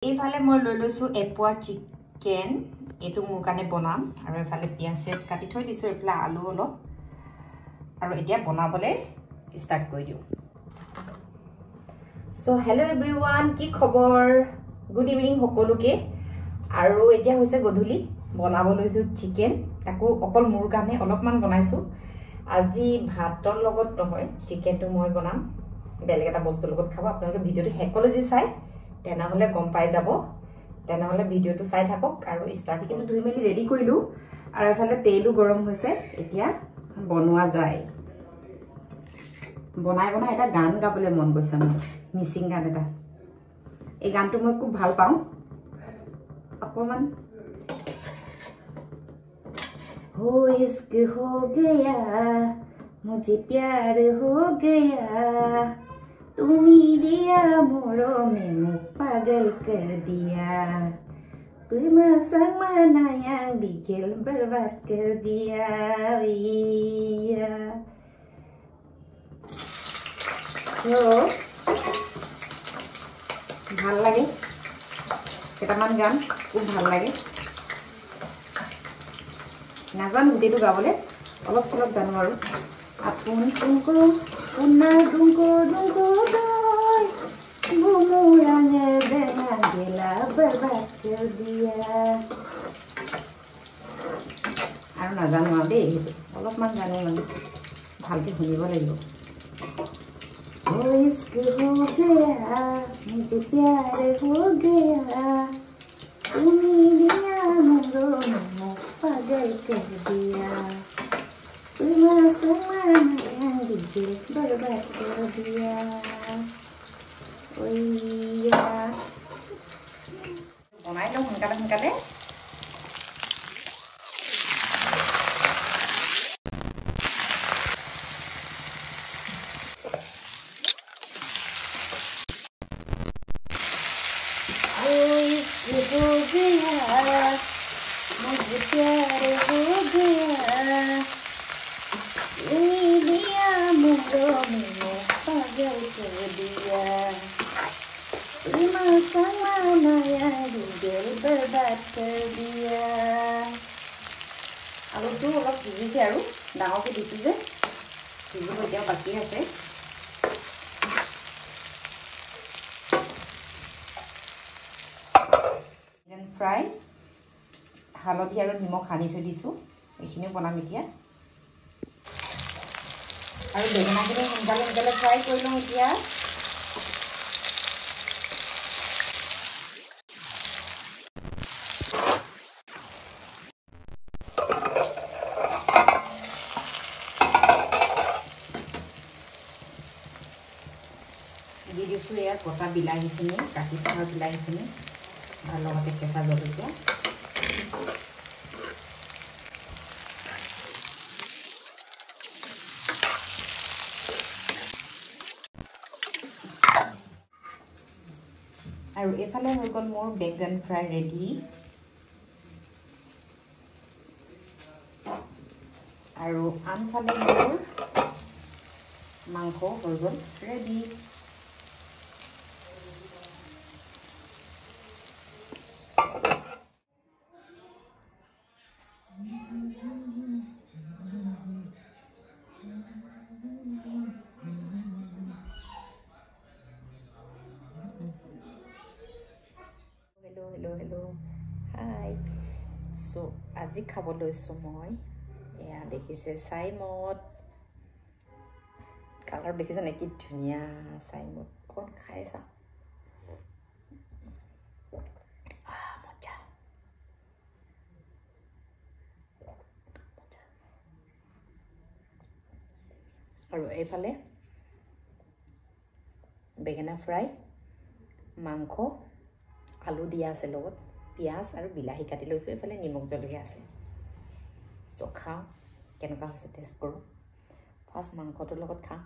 এইফালে মই লৈ লৈছো এপোৱা চিকেন এটো মোৰ কাৰণে বনাম আৰু এফালে পিয়াজ কাটি থৈ দিছো এফালে আলু অলপ আৰু এতিয়া বনাবলে স্টাৰ্ট কৰি দিও সো হেল্লো এভৰিওয়ান কি খবৰ গুড ইভিনিং সকলোকে আৰু এতিয়া হৈছে গধূলি বনাব লৈছো চিকেন তাকো অকল মোৰ কাৰণে অলপমান বনাইছো আজি ভাতৰ লগত নহয় চিকেনটো মই বনাম বেলেগ এটা বস্তুৰ লগত খাব আপোনালোকে ভিডিওটো হেকলজি চাই তেনেহলে গম পাই যাব তেনেহলে ভিডিওটো চাই থাকক আৰু স্টাৰ্ট চিকেনটো ধুই মেলি ৰেডি কৰিলো আৰু এফালে তেলও গৰম হৈছে এতিয়া বনোৱা যায় বনাই এটা গান গাবলৈ মন গৈছে মোৰ মিছিং গান এটা এই গানটো মই খুব ভাল পাওঁ অকমান हो इश्क हो गया मुझे प्यार हो गया तुम्ही दिया मोरो में मुझ पागल कर दिया तुम समाना yang bikin berbat कर दिया so ভাল লাগে কেটামান গান খুব ভাল লাগে নাজানো গুটেটো গাবলে অলপ চলপ জানো আৰু আপন তুমকো উন্না দুংকো দুংকো দই বুমুৰাঙে দেনা গেলা বৰবাদ कर दिया আৰু নাজানো আৰু দেই অলপমান জানো মানে ভালকে শুনিব লাগিব ओ इश्क हो गया मुझे प्यार हो गया तुम्ही दिया मोरो में पागल कर दिया तुम समाना दिल बर्बाद कर दिया ओया बनाई लो हुनकाले हो गया मुझे प्यार हो गया दिया मुझो में पागल कर दिया तुम समाना दिल बर्बाद कर दिया आलुটো অলপ ভিজিছে আৰু ডাঙৰকৈ দিছো যে ভিজিব এতিয়া বাকি আছে ফ্ৰাই হালধি আৰু নিমখ সানি থৈ দিছো এইখিনি বনাম এতিয়া আৰু বেঙেনাখিনি সোনকালে ফ্ৰাই কৰি লওঁ এতিয়া দি দিছো এয়া কটা বিলাহীখিনি কাটি থোৱা বিলাহীখিনি আৰু লগতে কেঁচা জলকীয়া আৰু এফালে হৈ গ'ল মোৰ বেগন ফ্ৰাই ৰেডি আৰু আনফালে মোৰ মাংস হৈ গ'ল ৰেডি হেল্ল হাই সো আজি খাব লৈছো মই এয়া দেখিছে চাইমত কালাৰ দেখিছে নেকি ধুনীয়া চাইমত অকণ খাই চা মজা আৰু এইফালে বেঙেনা ফ্ৰাই মাংস আলু দিয়া আছে লগত পিয়াজ আৰু বিলাহী কাটি লৈছো এফালে নিমখ জলকীয়া আছে সো খাওঁ কেনেকুৱা হৈছে টেষ্ট কৰো ফাৰ্ষ্ট মাংসটোৰ লগত খাওঁ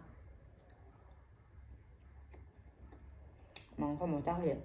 মাংস মজা হয়